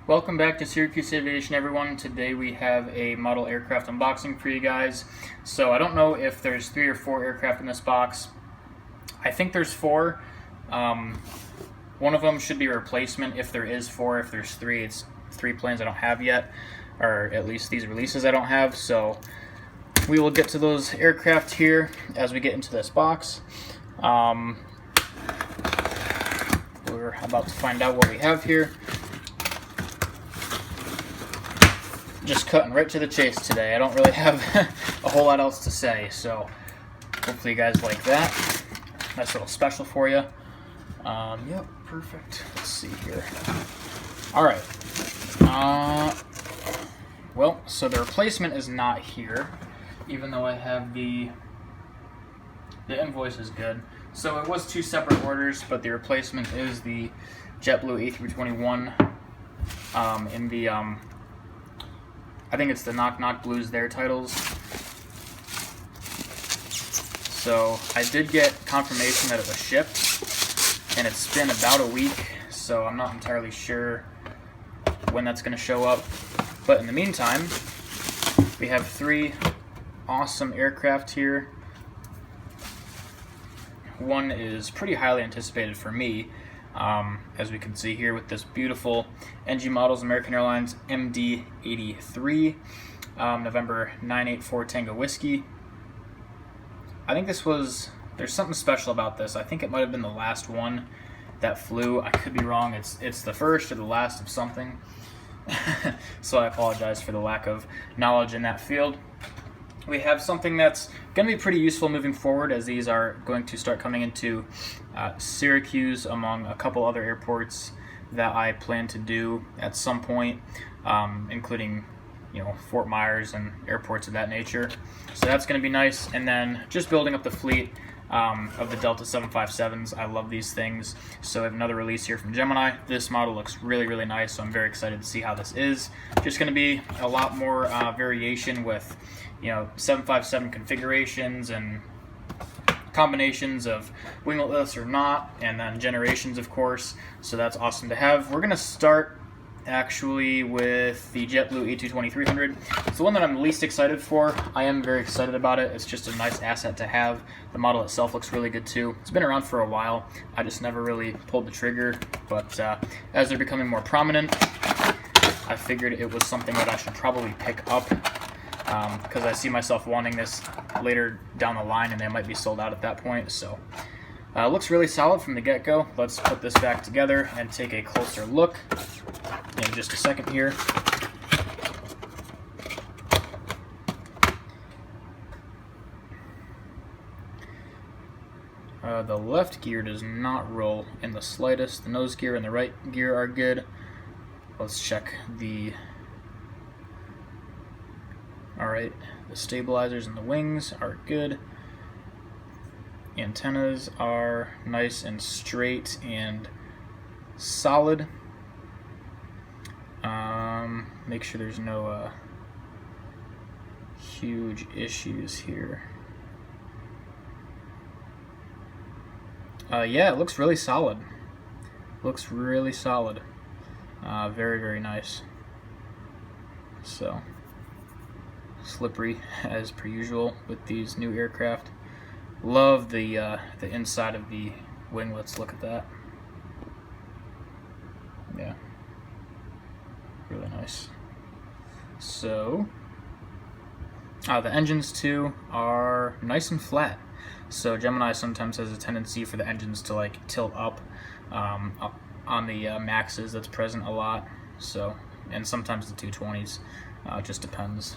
Welcome back to Syracuse Aviation, everyone. Today we have a model aircraft unboxing for you guys. So I don't know if there's 3 or 4 aircraft in this box. I think there's 4. One of them should be a replacement if there is 4. If there's 3, it's 3 planes I don't have yet, or at least these releases I don't have. So we will get to those aircraft here as we get into this box. We're about to find out what we have here. Just cutting right to the chase today. I don't really have a whole lot else to say, so hopefully you guys like that. Nice little special for you. Yep, perfect. Let's see here. Alright. Well, so the replacement is not here, even though I have the invoice is good. So it was 2 separate orders, but the replacement is the JetBlue A321 in the I think it's the Knock Knock Blues there titles. So I did get confirmation that it was shipped, and it's been about a week, so I'm not entirely sure when that's going to show up. But in the meantime, we have 3 awesome aircraft here. One is pretty highly anticipated for me, as we can see here with this beautiful NG Models American Airlines MD-83, November 984 Tango Whiskey. I think this was, there's something special about this. I think it might have been the last one that flew. I could be wrong. It's the first or the last of something. So I apologize for the lack of knowledge in that field. We have something that's going to be pretty useful moving forward, as these are going to start coming into Syracuse among a couple other airports that I plan to do at some point, including Fort Myers and airports of that nature. So that's going to be nice. And then just building up the fleet of the Delta 757s. I love these things. So I have another release here from Gemini. This model looks really, really nice, so I'm very excited to see how this is. Just going to be a lot more variation with 757 configurations and combinations of wingless or not, and then generations, of course. So that's awesome to have. We're going to start actually with the JetBlue A220-300. It's the one that I'm least excited for. I am very excited about it. It's just a nice asset to have. The model itself looks really good too. It's been around for a while. I just never really pulled the trigger, but as they're becoming more prominent, I figured it was something that I should probably pick up, because I see myself wanting this later down the line, and they might be sold out at that point. So it looks really solid from the get-go. Let's put this back together and take a closer look in just a second here. The left gear does not roll in the slightest. The nose gear and the right gear are good. Let's check the... Alright, the stabilizers and the wings are good. Antennas are nice and straight and solid. Make sure there's no huge issues here. Yeah, it looks really solid. Looks really solid. Very, very nice. So, slippery as per usual with these new aircraft. Love the inside of the winglets. Look at that. Yeah, really nice. So the engines too are nice and flat. So Gemini sometimes has a tendency for the engines to like tilt up on the Maxes. That's present a lot. So, and sometimes the 220s. It just depends.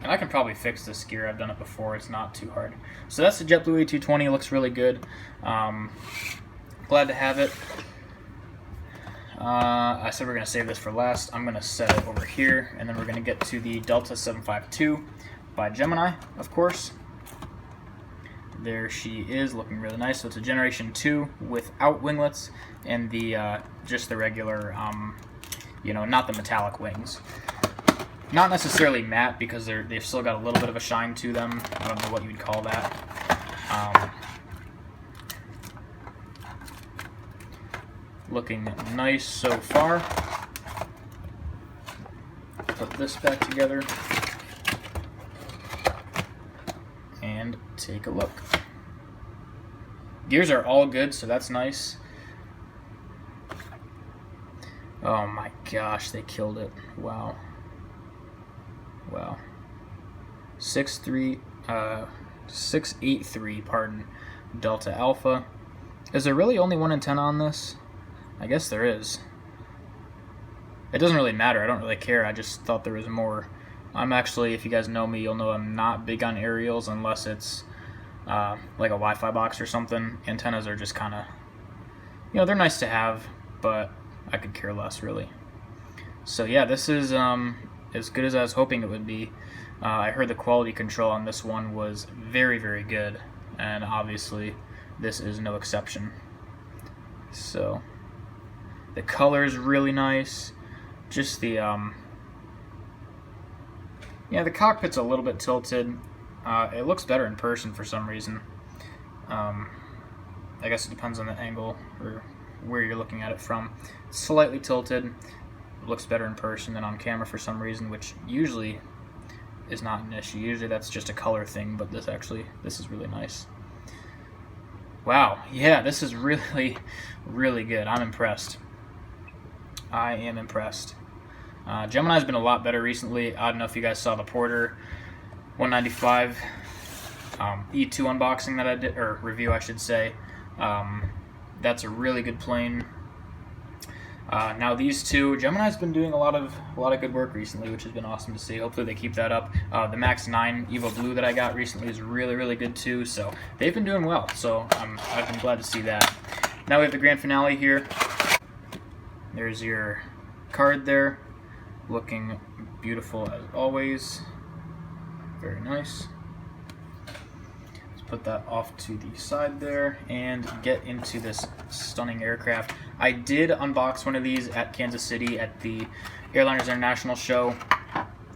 And I can probably fix this gear. I've done it before. It's not too hard. So that's the JetBlue A220. It looks really good. Glad to have it. I said we're going to save this for last. I'm going to set it over here, and then we're going to get to the Delta 752 by Gemini, of course. There she is, looking really nice. So it's a Generation 2 without winglets, and the just the regular, not the metallic wings. Not necessarily matte, because they've still got a little bit of a shine to them. I don't know what you'd call that. Looking nice so far. put this back together and take a look. Gears are all good, so that's nice. Oh my gosh, they killed it. Wow. Wow. 683, pardon, Delta Alpha. Is there really only one antenna on this? I guess there is. It doesn't really matter. I don't really care. I just thought there was more. I'm actually, if you guys know me, you'll know I'm not big on aerials unless it's like a Wi-Fi box or something. Antennas are just kind of, you know, they're nice to have, but I could care less, really. So yeah, this is as good as I was hoping it would be. I heard the quality control on this one was very, very good, and obviously this is no exception. So the color is really nice. Just the yeah, the cockpit's a little bit tilted. It looks better in person for some reason. I guess it depends on the angle or where you're looking at it from. It's slightly tilted. It looks better in person than on camera for some reason, which usually is not an issue. Usually that's just a color thing, but this is really nice. Wow, yeah, this is really, really good. I'm impressed. I am impressed. Gemini's been a lot better recently. I don't know if you guys saw the Porter 195 E2 unboxing that I did, or review I should say. That's a really good plane. Now these two, Gemini's been doing a lot of good work recently, which has been awesome to see. Hopefully they keep that up. The Max 9 Evo Blue that I got recently is really, really good too. So they've been doing well. So I've been glad to see that. Now we have the grand finale here. There's your card there, looking beautiful as always. Very nice. Let's put that off to the side there and get into this stunning aircraft. I did unbox one of these at Kansas City at the Airliners International show.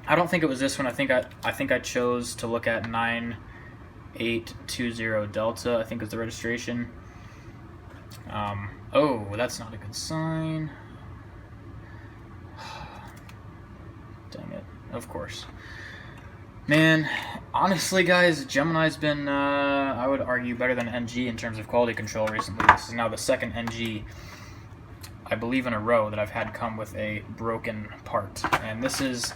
I don't think it was this one. I think I chose to look at 9820 Delta. I think is the registration. Oh, that's not a good sign. Dang it. Of course. Man, honestly, guys, Gemini's been, I would argue, better than NG in terms of quality control recently. This is now the second NG, I believe, in a row that I've had come with a broken part. And this is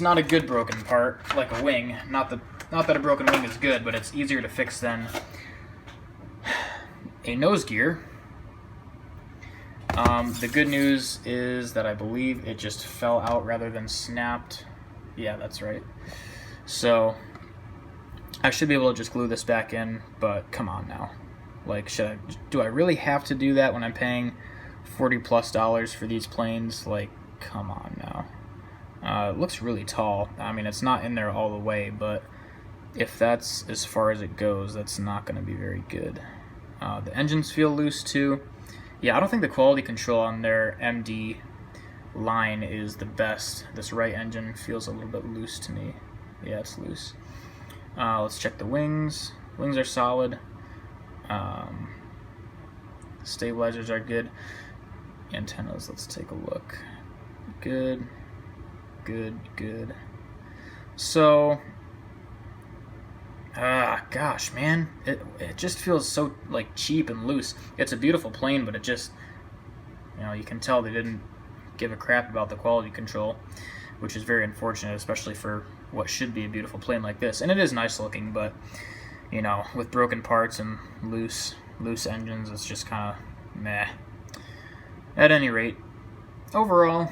not a good broken part, like a wing. Not that a broken wing is good, but it's easier to fix than a nose gear. The good news is that I believe it just fell out rather than snapped. Yeah, that's right. So I should be able to just glue this back in, but come on now. Like, do I really have to do that when I'm paying $40+ for these planes? Like, come on now. It looks really tall. I mean, it's not in there all the way, but if that's as far as it goes, that's not going to be very good. The engines feel loose too. Yeah, I don't think the quality control on their MD line is the best. This right engine feels a little bit loose to me. Yeah, it's loose. Let's check the wings. Wings are solid. Stabilizers are good. Antennas, let's take a look. Good, good, good. So, gosh, man, it just feels so like cheap and loose. It's a beautiful plane, but it just, you know, you can tell they didn't give a crap about the quality control, which is very unfortunate, especially for what should be a beautiful plane like this. And it is nice looking, but you know, with broken parts and loose engines, it's just kind of meh. At any rate, overall,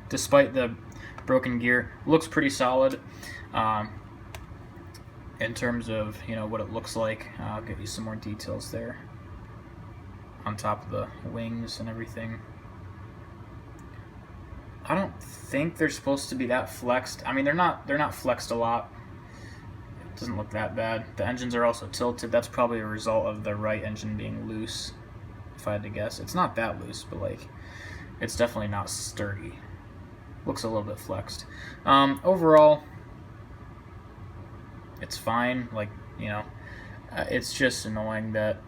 despite the broken gear, looks pretty solid. In terms of, you know, what it looks like, I'll give you some more details there on top of the wings and everything. I don't think they're supposed to be that flexed. I mean, they're not flexed a lot. It doesn't look that bad. The engines are also tilted. That's probably a result of the right engine being loose, if I had to guess. It's not that loose, but like, it's definitely not sturdy. Looks a little bit flexed. Overall, it's fine. Like, you know, it's just annoying that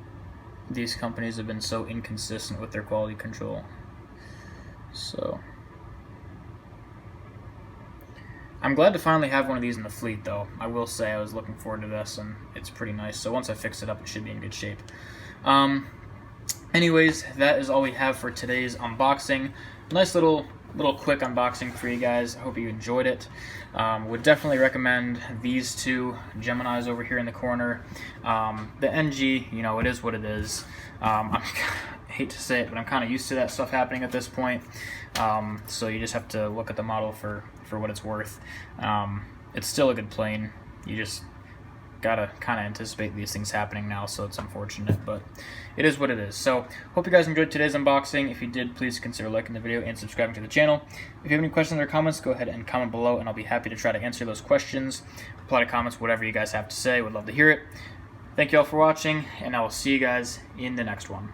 these companies have been so inconsistent with their quality control. So I'm glad to finally have one of these in the fleet, though. I will say I was looking forward to this, and it's pretty nice. So once I fix it up, it should be in good shape. Anyways, that is all we have for today's unboxing. Nice little quick unboxing for you guys. I hope you enjoyed it. Would definitely recommend these two Geminis over here in the corner. The NG, you know, it is what it is. I hate to say it, but I'm kind of used to that stuff happening at this point. So you just have to look at the model for what it's worth. It's still a good plane. You just gotta kind of anticipate these things happening now, so it's unfortunate, but it is what it is. So hope you guys enjoyed today's unboxing. If you did, please consider liking the video and subscribing to the channel. If you have any questions or comments, go ahead and comment below, and I'll be happy to try to answer those questions. Reply to comments, whatever you guys have to say. Would love to hear it. Thank you all for watching, and I will see you guys in the next one.